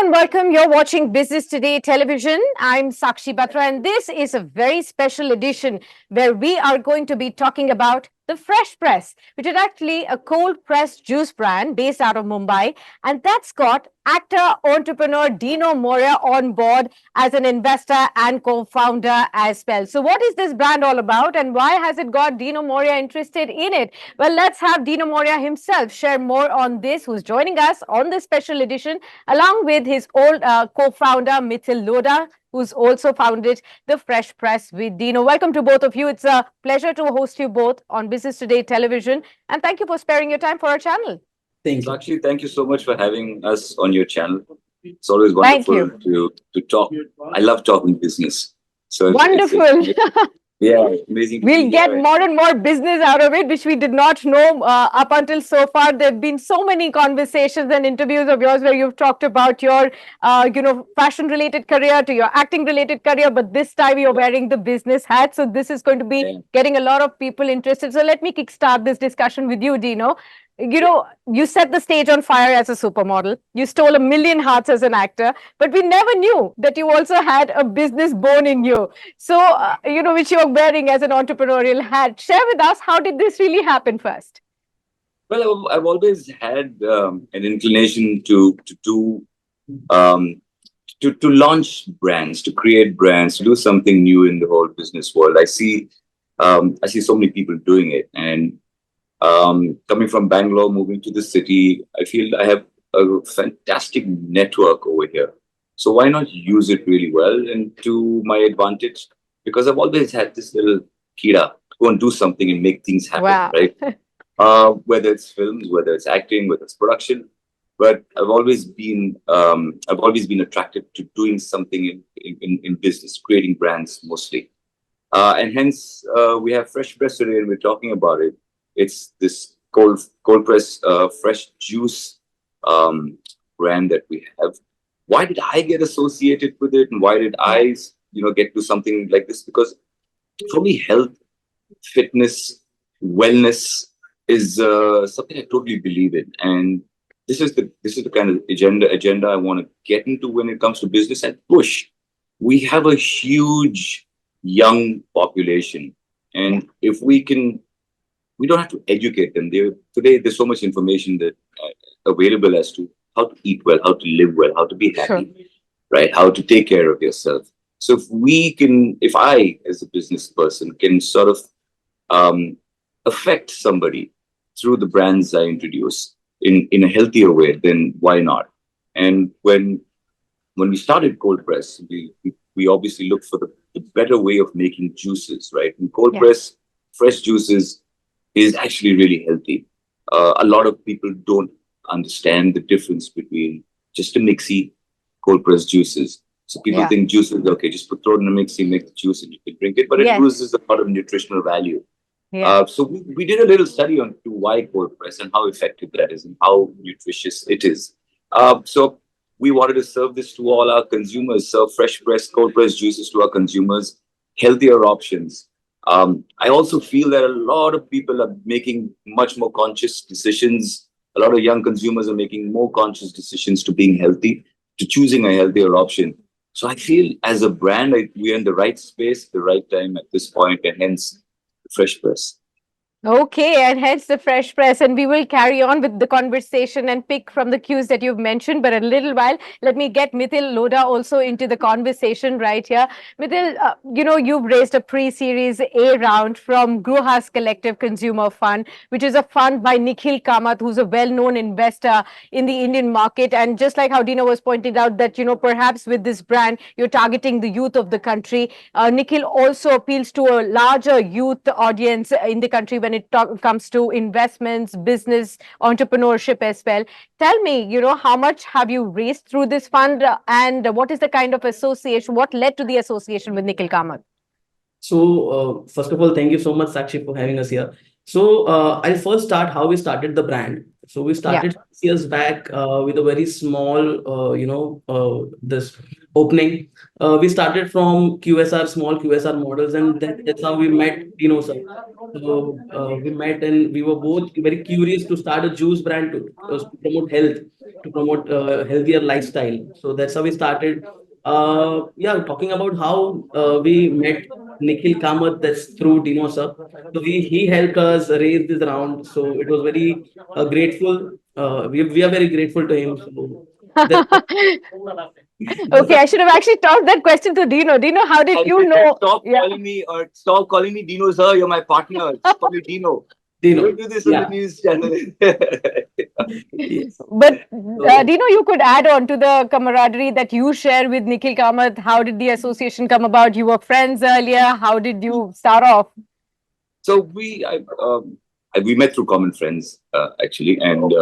and welcome. You're watching Business Today Television. I'm Sakshi Batra, and this is a very special edition where we are going to be talking about the Fresh Press, which is actually a cold pressed juice brand based out of Mumbai. And that's got actor, entrepreneur Dino Moria on board as an investor and co-founder as well. So what is this brand all about, and why has it got Dino Moria interested in it? Well, let's have Dino Moria himself share more on this, who's joining us on this special edition, along with his old co-founder Mithil Lodha, who's also founded the Fresh Press with Dino. Welcome to both of you. It's a pleasure to host you both on Business Today Television, and thank you for sparing your time for our channel. Thank you. Sakshi, thank you so much for having us on your channel. It's always Thank wonderful to talk. I love talking business. So Wonderful. yeah, amazing. We'll get more and more business out of it, which we did not know up until so far. There have been so many conversations and interviews of yours where you've talked about your, fashion-related career to your acting-related career, but this time you're wearing the business hat. So this is going to be getting a lot of people interested. So let me kickstart this discussion with you, Dino. You set the stage on fire as a supermodel. You stole 1 million hearts as an actor, but we never knew that you also had a business bone in you. So, which you're wearing as an entrepreneurial hat. Share with us, how did this really happen first? Well, I've always had an inclination to do to launch brands, to create brands, to do something new in the whole business world. I see so many people doing it, and coming from Bangalore, moving to the city, I feel I have a fantastic network over here. So why not use it really well and to my advantage? Because I've always had this little kira to go and do something and make things happen, right? Whether it's films, whether it's acting, whether it's production. But I've always been attracted to doing something in business, creating brands mostly. And hence we have Fresh Press today, and we're talking about it. It's this cold press fresh juice brand that we have. Why did I get associated with it, and why did I, get to something like this? Because for me, health, fitness, wellness is something I totally believe in, and this is the kind of agenda I want to get into when it comes to business and push. We have a huge young population, and if we can. We don't have to educate them. Today, there's so much information that available as to how to eat well, how to live well, how to be happy, right? How to take care of yourself. So if I, as a business person, can sort of affect somebody through the brands I introduce in a healthier way, then why not? And when we started cold press, we obviously looked for the better way of making juices, right? And cold press, fresh juices is actually really healthy. A lot of people don't understand the difference between just a mixie, cold pressed juices. So people think juices, okay, just throw it in a mixie, make the juice, and you can drink it. But it loses a lot of nutritional value. So we did a little study on to why cold press and how effective that is and how nutritious it is. So we wanted to serve this to all our consumers, serve fresh pressed, cold pressed juices to our consumers, healthier options. I also feel that a lot of people are making much more conscious decisions. A lot of young consumers are making more conscious decisions to being healthy, to choosing a healthier option. So I feel as a brand, we're in the right space, the right time at this point, and hence the Fresh Press. Okay, and hence the Fresh Press, and we will carry on with the conversation and pick from the cues that you've mentioned. But a little while, let me get Mithil Lodha also into the conversation right here. Mithil, you've raised a pre-series A round from Gruhas Collective Consumer Fund, which is a fund by Nikhil Kamath, who's a well-known investor in the Indian market. And just like how Dino was pointing out that, perhaps with this brand, you're targeting the youth of the country. Nikhil also appeals to a larger youth audience in the country when it comes to investments, business, entrepreneurship as well. Tell me, how much have you raised through this fund, and what is the kind of association, what led to the association with Nikhil Kamath? So, first of all, thank you so much, Sakshi, for having us here. So, I'll first start how we started the brand. So we started 6 years back with a very small, this opening. We started from QSR, small QSR models, and that's how we met Dino sir. So we met and we were both very curious to start a juice brand to promote health, to promote healthier lifestyle. So that's how we started. Yeah, talking about how we met Nikhil Kamath, that's through Dino sir. So he helped us raise this round. So it was very grateful. We are very grateful to him. So that's Okay, I should have actually tossed that question to Dino. Dino, how did you know? Stop Yeah. calling me or stop calling me Dino, sir. You're my partner. Just call me Dino. Dino. Don't do this on the Yeah. news channel. Yes. But So, Dino, you could add on to the camaraderie that you share with Nikhil Kamath. How did the association come about? You were friends earlier. How did you start off? So we met through common friends actually, and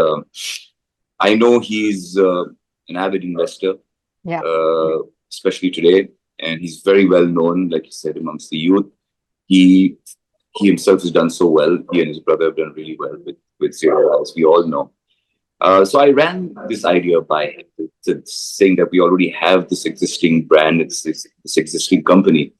I know he's an avid investor, Yeah. especially today, and he's very well known, like you said, amongst the youth. He he himself has done so well. He and his brother have done really well with Zero, as we all know. So I ran this idea by him, saying that we already have this existing brand, it's this existing company,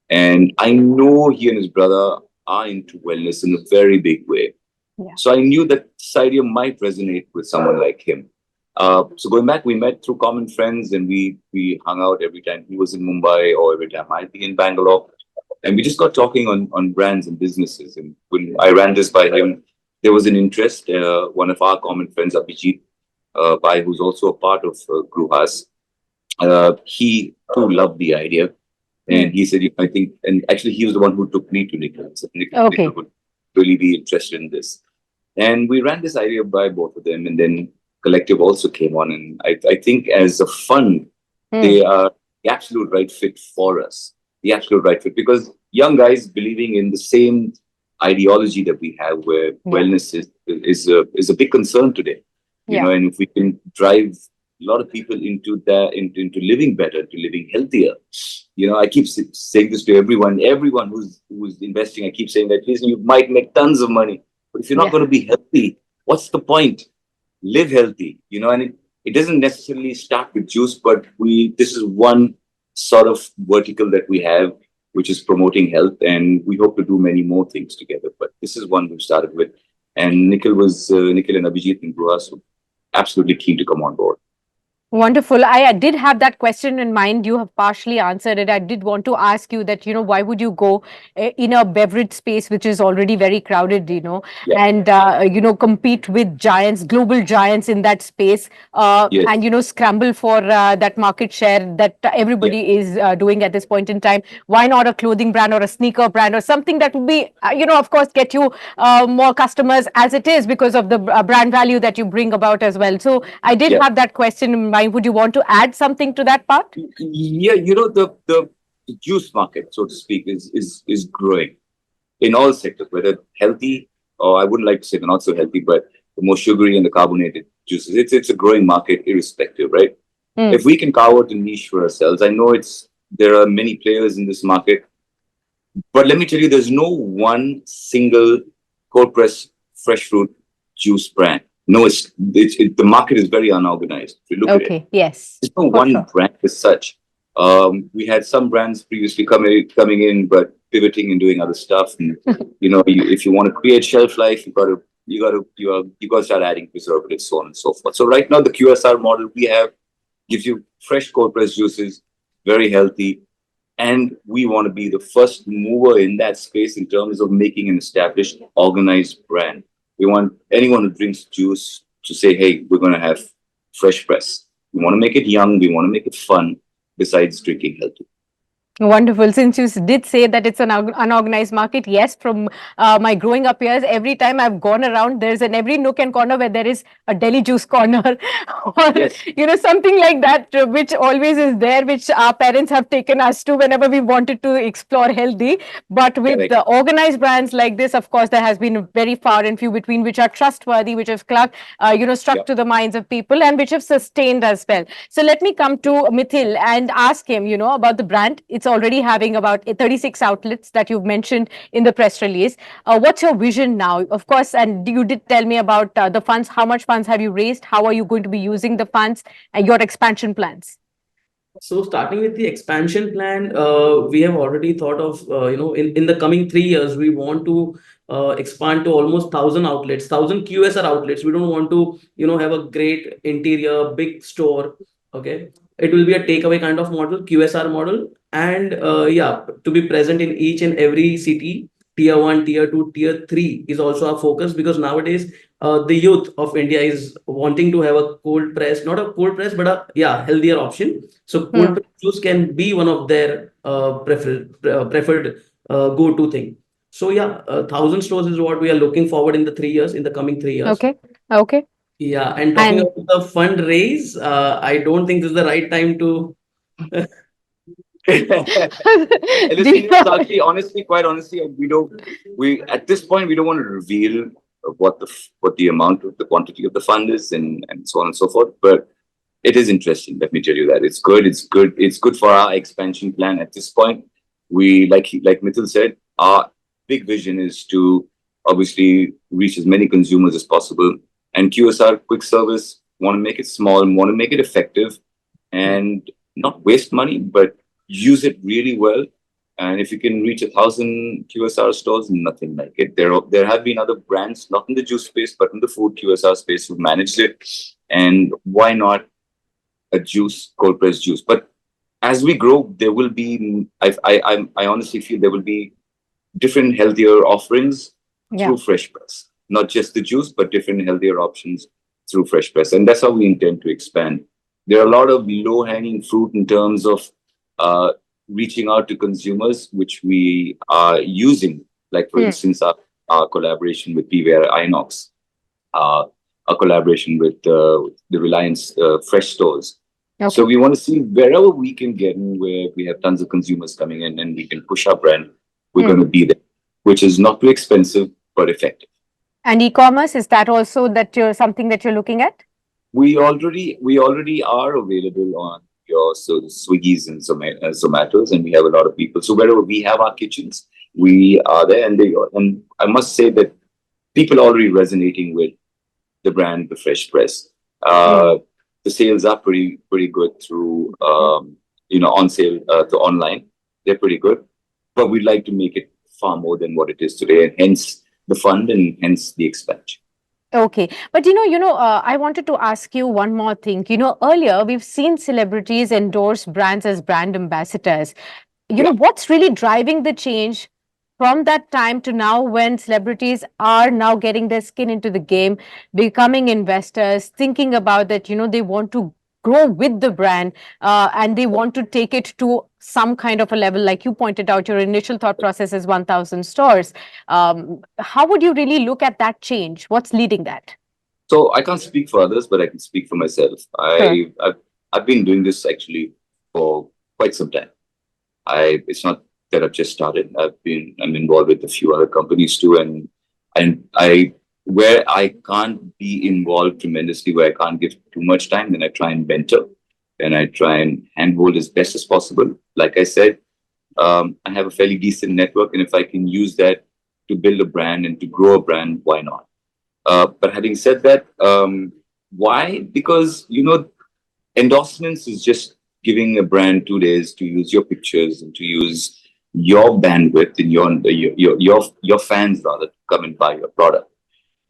and I know he and his brother are into wellness in a very big way. Yeah. So I knew that this idea might resonate with someone like him. So going back, we met through common friends, and we hung out every time he was in Mumbai or every time I'd be in Bangalore, and we just got talking on brands and businesses. And when I ran this by him, there was an interest. One of our common friends, Abhijeet Pai, who's also a part of Gruhas, he too loved the idea. And he said, I think, and actually he was the one who took me to Nikhil. So Okay. Nikhil would really be interested in this. And we ran this idea by both of them. And then Collective also came on. And I think as a fund, they are the absolute right fit for us. The absolute right fit. Because young guys believing in the same ideology that we have, where wellness is a big concern today. You know, and if we can drive a lot of people into that, into living better, to living healthier. You know, I keep saying this to everyone who's investing. I keep saying that, listen, you might make tons of money, but if you're not going to be healthy, what's the point? Live healthy, you know, and it doesn't necessarily start with juice, but this is one sort of vertical that we have, which is promoting health, and we hope to do many more things together. But this is one we've started with, and Nikhil and Abhijeet and Gruhas were absolutely keen to come on board. Wonderful. I did have that question in mind. You have partially answered it. I did want to ask you that, why would you go in a beverage space, which is already very crowded, and, compete with giants, global giants in that space, and, scramble for that market share that everybody is doing at this point in time. Why not a clothing brand or a sneaker brand or something that would be, of course, get you more customers as it is because of the brand value that you bring about as well. So I did have that question in mind. Would you want to add something to that part? Yeah, the juice market, so to speak, is growing in all sectors, whether healthy or I wouldn't like to say they're not so healthy, but the more sugary and the carbonated juices. It's a growing market irrespective, right? If we can carve out a niche for ourselves, I know there are many players in this market, but let me tell you, there's no one single cold press fresh fruit juice brand. No, the market is very unorganized. If you look at it, yes, there's no one brand as such. We had some brands previously coming in, but pivoting and doing other stuff. And if you want to create shelf life, you got to start adding preservatives, so on and so forth. So right now, the QSR model we have gives you fresh cold pressed juices, very healthy, and we want to be the first mover in that space in terms of making an established, organized brand. We want anyone who drinks juice to say, hey, we're going to have fresh press. We want to make it young. We want to make it fun, besides drinking healthy. Wonderful. Since you did say that it's an unorganized market, yes, from my growing up years, every time I've gone around, there's in every nook and corner where there is a Delhi juice corner or, something like that, which always is there, which our parents have taken us to whenever we wanted to explore healthy. But with the organized brands like this, of course, there has been very far and few between, which are trustworthy, which have struck to the minds of people and which have sustained as well. So let me come to Mithil and ask him, about the brand. It's already having about 36 outlets that you've mentioned in the press release. What's your vision now? Of course, and you did tell me about the funds. How much funds have you raised? How are you going to be using the funds and your expansion plans? So starting with the expansion plan, we have already thought of, in the coming 3 years, we want to expand to almost 1,000 outlets, 1,000 QSR outlets. We don't want to, have a great interior, big store. Okay. It will be a takeaway kind of model, QSR model. And yeah, to be present in each and every city, tier one, tier two, tier three is also our focus, because nowadays the youth of India is wanting to have a cold press, not a cold press, but a, yeah, healthier option. So cold Hmm. press juice can be one of their preferred go-to thing. So yeah, 1,000 stores is what we are looking forward in the 3 years, in the coming 3 years. Okay. Okay. Yeah, and talking And about the fundraise, I don't think this is the right time to. do Listen, you Sakshi, honestly, quite honestly, we at this point we don't want to reveal what the amount of the quantity of the fund is, and so on and so forth. But it is interesting. Let me tell you that it's good. It's good. It's good for our expansion plan. At this point, we like Mithil said, our big vision is to obviously reach as many consumers as possible. And QSR, quick service, want to make it small, want to make it effective, and not waste money, but use it really well. And if you can reach 1,000 QSR stores, nothing like it. There have been other brands, not in the juice space, but in the food QSR space, who managed it. And why not a juice, cold pressed juice? But as we grow, there will be. I honestly feel there will be different healthier offerings yeah. through fresh press, not just the juice, but different healthier options through fresh press. And that's how we intend to expand. There are a lot of low hanging fruit in terms of uh, reaching out to consumers, which we are using, like, for Hmm. instance, our collaboration with PVR Inox, uh, a collaboration with the Reliance Fresh Stores. So Okay. we want to see wherever we can get in, where we have tons of consumers coming in and we can push our brand, we're Hmm. going to be there, which is not too expensive, but effective. And e-commerce, is that also that you're something that you're looking at? We already are available on your Swiggy's and Zomatos, and we have a lot of people. So wherever we have our kitchens, we are there, and I must say that people are already resonating with the brand, the Fresh Press. Hmm. The sales are pretty good through on sale to online. They're pretty good, but we'd like to make it far more than what it is today, and hence the fund and hence the expansion. Okay. But I wanted to ask you one more thing. Earlier we've seen celebrities endorse brands as brand ambassadors. Yeah. What's really driving the change from that time to now, when celebrities are now getting their skin into the game, becoming investors, thinking about that, they want to grow with the brand, and they want to take it to some kind of a level. Like you pointed out, your initial thought process is 1,000 stores. How would you really look at that change? What's leading that? So I can't speak for others, but I can speak for myself. Sure. I've been doing this actually for quite some time. It's not that I've just started. I'm involved with a few other companies too, and where I can't be involved tremendously, where I can't give too much time, then I try and mentor, and I try and handhold as best as possible. Like I said, I have a fairly decent network, and if I can use that to build a brand and to grow a brand, why not? But having said that, why? Because endorsements is just giving a brand 2 days to use your pictures and to use your bandwidth and your fans rather to come and buy your product.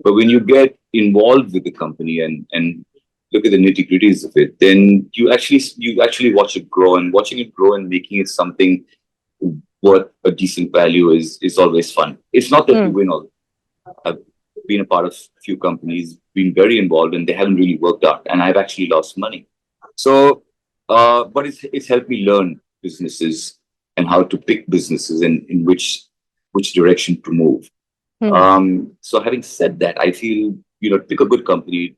But when you get involved with the company and look at the nitty gritties of it, then you actually watch it grow, and watching it grow and making it something worth a decent value is always fun. It's not that you Hmm. win all. I've been a part of a few companies, been very involved, and they haven't really worked out, and I've actually lost money. So, but it's helped me learn businesses and how to pick businesses and in which direction to move. Hmm. So having said that, I feel pick a good company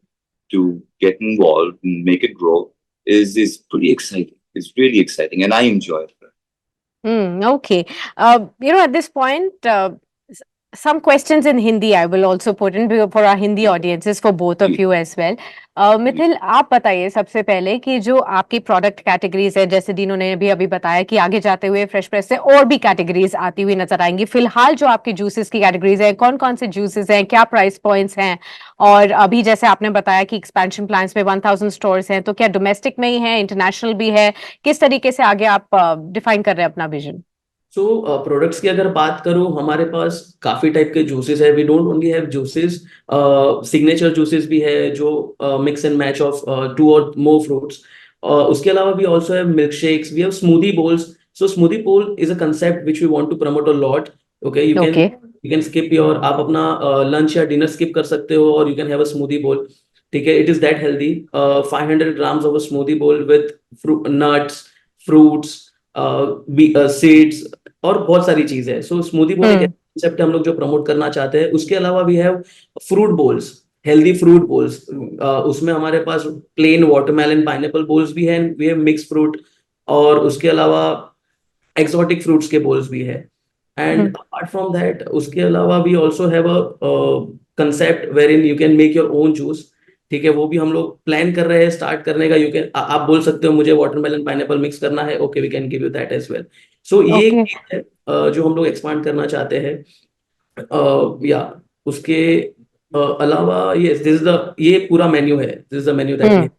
to get involved and make it grow is pretty exciting. It's really exciting, and I enjoy it. Okay. At this point, some questions in Hindi I will also put in for our Hindi audiences, for both of you as well. Mithil, आप बताइए सबसे पहले कि जो आपकी product categories है, जैसे डिनो ने भी अभी बताया कि आगे जाते हुए फ्रेश प्रेस से और भी कैटेगरीज आती हुई नजर आएंगी। फिलहाल जो आपकी जूसेस की कैटेगरीज है, कौन कौन से जूसेस हैं, क्या प्राइस पॉइंट्स हैं, और अभी जैसे आपने बताया कि एक्सपेंशन प्लान्स में 1000 स्टोर्स हैं, तो क्या डोमेस्टिक में ही है, इंटरनेशनल भी है, किस तरीके से आगे आप डिफाइन कर रहे हैं अपना विजन? सो प्रोडक्ट्स की अगर बात करूं, हमारे पास काफी टाइप के जूसेस है। We don't only have juices, signature juices भी है जो mix and match of 2 or more fruits. उसके अलावा we also have milk shakes, we have smoothie bowls. So smoothie bowl is a concept which we want to promote a lot. Okay, you can skip your, आप अपना lunch या dinner skip कर सकते हो और you can have a smoothie बोल। ठीक है, it is that healthy. 500 grams of a smoothie बोल विद नट्स, फ्रूट्स, सीड्स और बहुत सारी चीजें हैं। सो स्मूदी बोल एक कंसेप्ट हम लोग जो प्रमोट करना चाहते हैं। उसके अलावा we have fruit bowls, healthy fruit bowls. उसमें हमारे पास प्लेन वाटरमेलन पाइनएप्पल बोल्स भी हैं, वी हैव मिक्स फ्रूट, और उसके अलावा एक्सोटिक फ्रूट्स के बोल्स भी है। एंड अपार्ट फ्रॉम दैट, उसके अलावा we also have a concept wherein you can make your own juice. ठीक है, वो भी हम लोग प्लान कर रहे हैं स्टार्ट करने का। यू कैन, आप बोल सकते हो मुझे वाटरमेलन पाइनएप्पल मिक्स करना है, okay we can give you that as well. So ये एक चीज है जो हम लोग एक्सपांड करना चाहते हैं। या उसके अलावा ये पूरा मेन्यू है, this is the menu that we.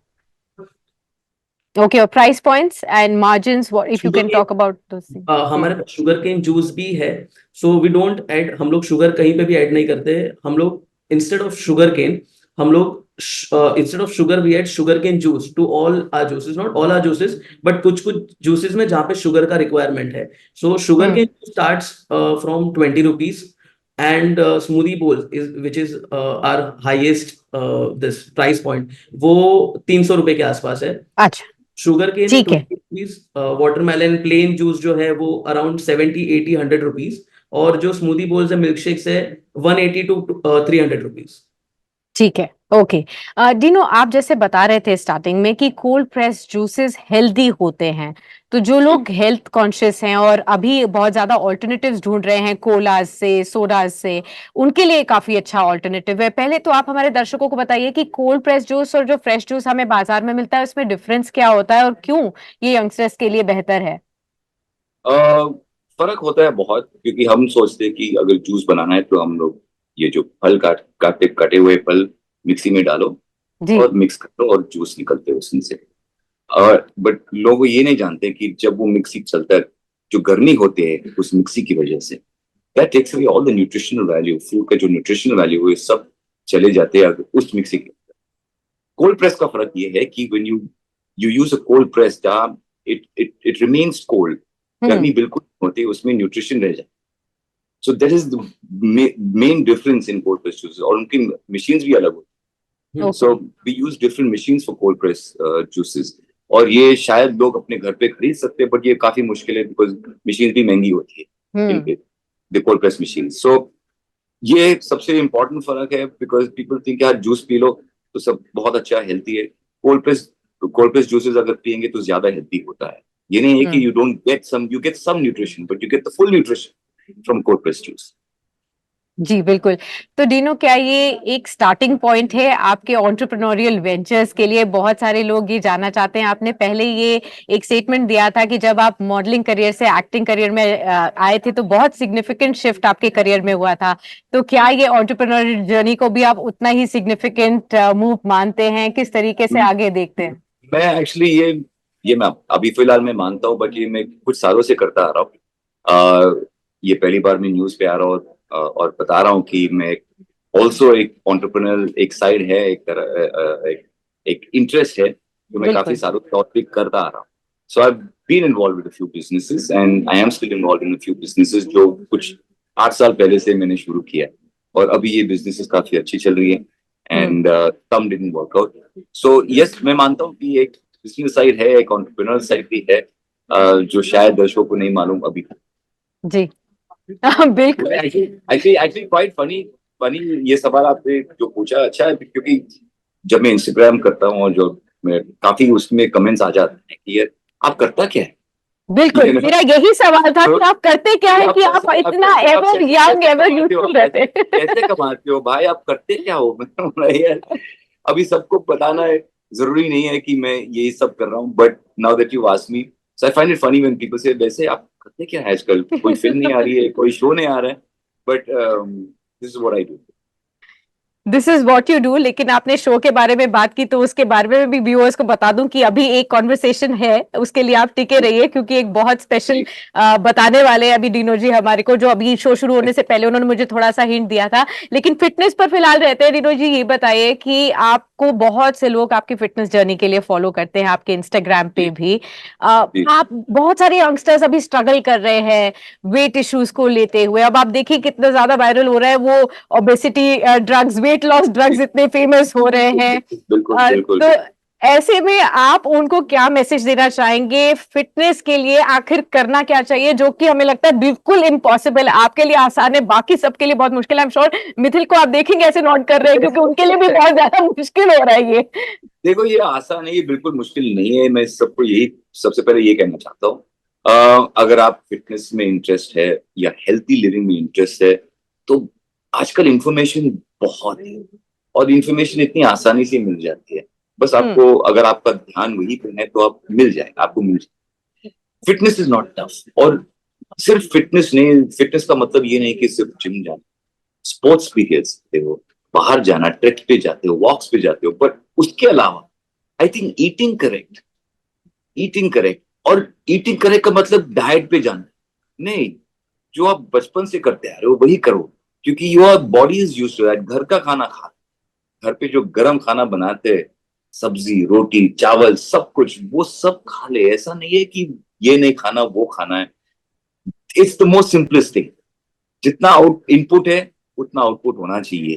Okay, or price points and margins, what if you sugar can cane, talk about those things? हमारे पास शुगर केन जूस भी है। सो वी डोंट ऐड, हम लोग शुगर कहीं पे भी add नहीं करते। हम लोग इंस्टेड ऑफ शुगर केन, हम लोग instead of sugar we add sugar cane juice to all our juices, not all our juices, but कुछ कुछ जूसेस में जहाँ पे शुगर का रिक्वायरमेंट है। So sugar cane starts from 20 rupees, and smoothie bowl is which is our highest this price point, वो 300 रुपए के आसपास है। अच्छा, शुगर केन ठीक है। 20 रुपीज, वाटरमेलन प्लेन जूस जो है वो अराउंड 70, 80, 100 रुपीज, और जो स्मूदी बोल्स है, मिल्क शेक्स है, 180 to 300 रुपीज। ठीक है, ओके। डिनो, आप जैसे बता रहे थे स्टार्टिंग में कि कोल्ड प्रेस जूसेस हेल्दी होते हैं, तो जो लोग हेल्थ कॉन्शियस हैं और अभी बहुत ज्यादा ऑल्टरनेटिव्स ढूंढ रहे हैं कोलाज से, सोडाज से, उनके लिए काफी अच्छा ऑल्टरनेटिव है। पहले तो आप हमारे दर्शकों को बताइए कि कोल्ड प्रेस जूस और जो फ्रेश जूस हमें बाजार में मिलता है, उसमें डिफरेंस क्या होता है और क्यों ये यंगस्टर्स के लिए बेहतर है? फर्क होता है बहुत, क्योंकि हम सोचते हैं कि अगर जूस बनाना है तो हम लोग ये जो फल कटे हुए फल मिक्सी में डालो जी। और मिक्स करो और जूस निकलते हैं उसमें से। और बट लोग ये नहीं जानते कि जब वो मिक्सी चलता है, जो गर्मी होती है उस मिक्सी की वजह से, that takes away all the nutritional value, food का जो न्यूट्रिशनल वैल्यू है सब चले जाते हैं अगर उस मिक्सी के। कोल्ड प्रेस का फर्क ये है कि when you you use a cold press, जहाँ इट रिमेन्स कोल्ड, गर्मी बिल्कुल नहीं होती, उसमें न्यूट्रिशन रह जाए। So that is the main difference in cold press juices, और उनकी मशीन्स भी अलग होती हैं। So we use different machines for cold press juices, और ये शायद लोग अपने घर पे खरीद सकते हैं, बट ये काफी मुश्किल है बिकॉज मशीन भी महंगी होती है इनके, द कोल्ड प्रेस मशीन। सो ये सबसे इम्पोर्टेंट फर्क है, बिकॉज पीपल थिंक यार जूस पी लो तो सब बहुत अच्छा हेल्थी है। कोल्ड प्रेस जूसेस अगर पियेंगे तो ज्यादा हेल्थी होता है। ये नहीं है कि you don't get some, you get some nutrition, but you get the full nutrition from cold press juice. जी बिल्कुल। तो डिनो, क्या ये एक स्टार्टिंग पॉइंट है आपके एंटरप्रेन्योरियल वेंचर्स के लिए? बहुत सारे लोग ये जानना चाहते हैं। आपने पहले ये एक स्टेटमेंट दिया था कि जब आप मॉडलिंग करियर से एक्टिंग करियर में आए थे तो बहुत सिग्निफिकेंट शिफ्ट आपके करियर में हुआ था। तो क्या ये एंटरप्रेन्योरियल जर्नी को भी आप उतना ही सिग्निफिकेंट मूव मानते हैं? किस तरीके से आगे देखते हैं? मैं एक्चुअली ये मैं अभी फिलहाल मैं मानता हूँ, बट ये मैं कुछ सालों से करता आ रहा हूँ। ये पहली बार मैं न्यूज पे आ रहा हूँ और बता रहा हूँ कि मैं ऑल्सो एक एंटरप्रेन्योर, एक साइड है, एक तरह एक इंटरेस्ट है जो मैं काफी सालों से करता आ रहा हूँ। So I been involve with a few businesses and I am still involve in a few businesses जो कुछ 8 साल पहले से मैंने शुरू किया, और अभी ये बिजनेसेस काफी अच्छी चल रही है, and some didn't work out. So yes, मैं मानता हूँ कि एक बिजनेस साइड है, एक एंटरप्रेन्योर साइड भी है, जो शायद दर्शकों को नहीं मालूम अभी। जी बिल्कुल। एक्चुअली क्वाइट फनी ये सवाल आपने जो पूछा, अच्छा है, क्योंकि जब मैं इंस्टाग्राम करता हूँ और जो मैं काफी उसमें कमेंट्स आ जाते हैं कि यार आप करता क्या है, बिल्कुल, मेरा यही सवाल था कि आप करते क्या है कि आप कैसे इतना एवर यंग, एवर यूथफुल रहते हैं। कैसे कमाते हो भाई, आप करते क्या हो? मैंने बोला यार अभी सबको बताना है, जरूरी नहीं है कि मैं यही सब कर रहा हूँ, but now that you ask me, so I find it funny when people से वैसे आप करते क्या है आजकल, कोई फिल्म नहीं आ रही है, कोई शो नहीं आ रहा है, but this is what I do. This is what you do. लेकिन आपने शो के बारे में बात की तो उसके बारे में भी व्यूअर्स को बता दूं कि अभी एक कॉन्वर्सेशन है, उसके लिए आप टिके रहिए, क्योंकि एक बहुत स्पेशल बताने वाले हैं अभी डिनो जी हमारे को, जो अभी शो शुरू होने से पहले उन्होंने मुझे थोड़ा सा हिंट दिया था। लेकिन फिटनेस पर फिलहाल रहते हैं। डिनो जी, ये बताइए कि आपको बहुत से लोग आपकी फिटनेस जर्नी के लिए फॉलो करते हैं, आपके इंस्टाग्राम पे भी। आप बहुत सारे यंगस्टर्स अभी स्ट्रगल कर रहे हैं वेट इश्यूज को लेते हुए। अब आप देखिए कितना ज्यादा वायरल हो रहा है वो obesity drugs, weight loss drugs इतने फेमस हो रहे हैं। बिल्कुल बिल्कुल। तो ऐसे में आप उनको क्या मैसेज देना चाहेंगे? फिटनेस के लिए आखिर करना क्या चाहिए, जो कि हमें लगता है बिल्कुल इम्पॉसिबल है? आपके लिए आसान है, बाकी सबके लिए बहुत मुश्किल है। आई एम श्योर मिथिल को आप देखेंगे ऐसे नोट कर रहे हैं, क्योंकि उनके लिए भी बहुत ज्यादा मुश्किल हो रहा है ये। देखो ये आसान है, ये बिल्कुल मुश्किल नहीं है, मैं सबको यही सबसे पहले ये कहना चाहता हूँ। अगर आप फिटनेस में इंटरेस्ट है या हेल्थी लिविंग में इंटरेस्ट है, तो आजकल इंफॉर्मेशन बहुत है और इंफॉर्मेशन इतनी आसानी से मिल जाती है। बस आपको, अगर आपका ध्यान वही पे है तो आप मिल जाएगा, आपको मिल जाएगा। Fitness is not tough. और सिर्फ फिटनेस नहीं, फिटनेस का मतलब ये नहीं कि सिर्फ जिम जाना, स्पोर्ट्स भी खेल सकते हो, बाहर जाना, ट्रेक पे जाते हो, वॉक्स पे जाते हो, बट उसके अलावा आई थिंक ईटिंग करेक्ट। और ईटिंग करेक्ट का मतलब डाइट पे जाना नहीं, जो आप बचपन से करते आ रहे हो वही करो, क्योंकि your body is used to that. घर का खाना खा, घर पे जो गरम खाना बनाते हैं, सब्जी रोटी चावल सब कुछ, वो सब खा ले। ऐसा नहीं है कि ये नहीं खाना वो खाना है। It's the most simplest thing. जितना आउट इनपुट है उतना आउटपुट होना चाहिए।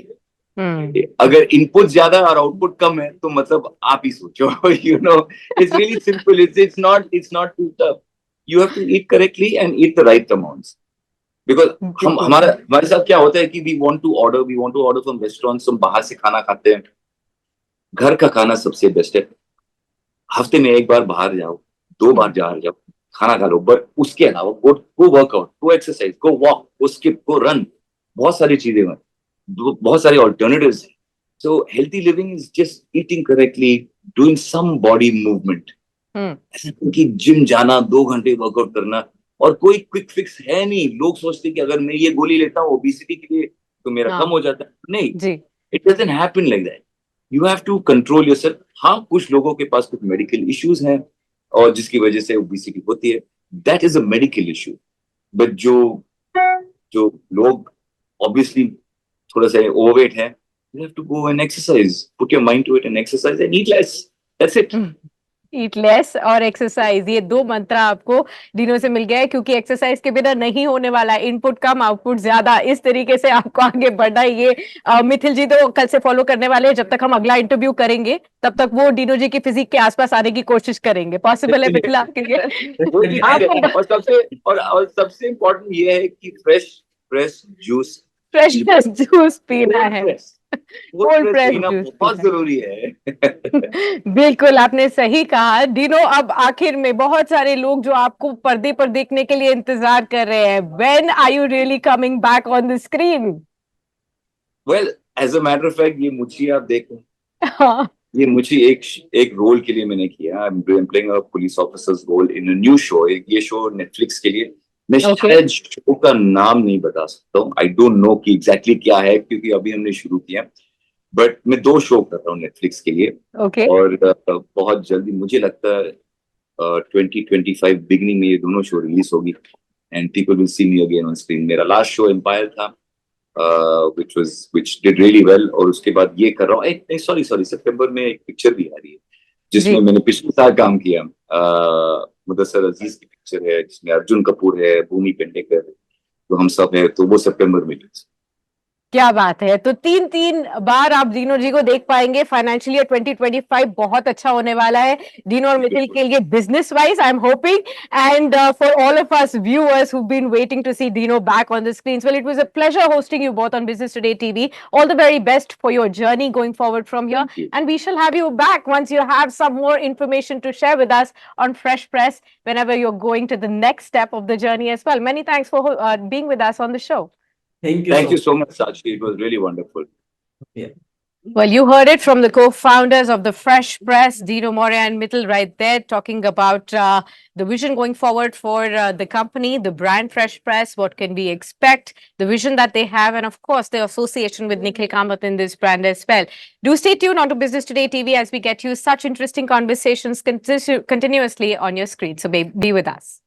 अगर इनपुट ज्यादा और आउटपुट कम है तो मतलब आप ही सोचो। You know, it's really simple, it's not too tough. You have to eat correctly and eat the right amounts. Because हम हमारे साथ क्या होता है कि we want to order from restaurants, हम बाहर से खाना खाते हैं। घर का खाना सबसे बेस्ट है। हफ्ते में एक बार बाहर जाओ, दो बार बाहर जाओ, खाना खा लो, बट उसके अलावा go workout, go exercise, go walk, go skip, go run. बहुत सारी चीजें हैं, बहुत सारे ऑल्टरनेटिव्स हैं। So healthy living is just eating correctly, doing some body movement. ऐसा नहीं कि जिम जाना, 2 घंटे वर्कआउट करना और कोई क्विक फिक्स है नहीं। लोग सोचते हैं कि अगर मैं ये गोली लेता हूँ ओबेसिटी के लिए तो मेरा कम हो जाता है। नहीं, it doesn't happen like that. You have to control yourself. हाँ, कुछ लोगों के पास कुछ मेडिकल इश्यूज हैं और जिसकी वजह से ओबेसिटी होती है, that is a medical issue. But जो जो लोग ऑब्वियसली थोड़ा सा ओवरवेट है, you have to go and exercise, put your mind to it and exercise and eat less. That's it. Eat less और एक्सरसाइज, ये दो मंत्र आपको दिनों से मिल गया है, क्योंकि एक्सरसाइज के बिना नहीं होने वाला। इनपुट कम आउटपुट ज्यादा, इस तरीके से आपको आगे बढ़ना है। ये मिथिल जी तो कल से फॉलो करने वाले हैं। जब तक हम अगला इंटरव्यू करेंगे तब तक वो डिनो जी की फिजिक के आसपास आने की कोशिश करेंगे। पॉसिबल है मिथिल आपके लिए? और सबसे इम्पोर्टेंट ये है कि फ्रेश जूस, फ्रेश जूस पीना है, कोल्ड फ्रेश प्रेस पीना जूस बहुत पीना जरूरी है। बिल्कुल, आपने सही कहा डिनो। अब आखिर में बहुत सारे लोग जो आपको पर्दे पर देखने के लिए इंतजार कर रहे हैं, when are you really coming back on the screen? Well, as a matter of fact, ये मुझे आप देखो, हाँ, ये मुझे एक रोल के लिए मैंने किया। I am playing a police officer's role in a new show. ये शो नेटफ्लिक्स के लिए। मैं शायद शो का नाम नहीं बता सकता हूँ, आई डोंट नो कि एग्जैक्टली क्या है, क्योंकि अभी हमने शुरू किया। बट मैं 2 शो कर रहा हूँ नेटफ्लिक्स के लिए। और बहुत जल्दी मुझे लगता है 2025 बिगिनिंग में ये दोनों शो रिलीज होगी and people will see me again on screen. मेरा लास्ट शो एम्पायर था, which did really well, और उसके बाद ये कर रहा हूँ। नहीं, सॉरी, सितंबर में एक पिक्चर भी आ रही है जिसमें मैंने पिछले साल काम किया। मुदस्सर अजीज की पिक्चर है जिसमें अर्जुन कपूर है, भूमि पेडनेकर, तो हम सब है, तो वो सितंबर में क्या बात है। तो 3-3 बार आप डीनो जी को देख पाएंगे। फाइनेंशियल ईयर 2025 बहुत अच्छा होने वाला है डीनो और मिथिल के लिए, business wise I am hoping, and for all of us viewers who've been waiting to see Dino back on the screens. Well, it was a pleasure hosting you both on Business Today TV. All the very best for your journey going forward from here, and we shall have you back once you have some more information to share with us on Fresh Press whenever you're going to the next step of the journey as well. Many thanks for being with us on the show. Thank you. Thank you so much, Sakshi. It was really wonderful. Yeah. Well, you heard it from the co-founders of the Fresh Press, Dino Morea and Mithil, right there, talking about the vision going forward for the company, the brand Fresh Press, what can we expect, the vision that they have, and of course, the association with Nikhil Kamath in this brand as well. Do stay tuned on to Business Today TV as we get you such interesting conversations continuously on your screen. So be with us.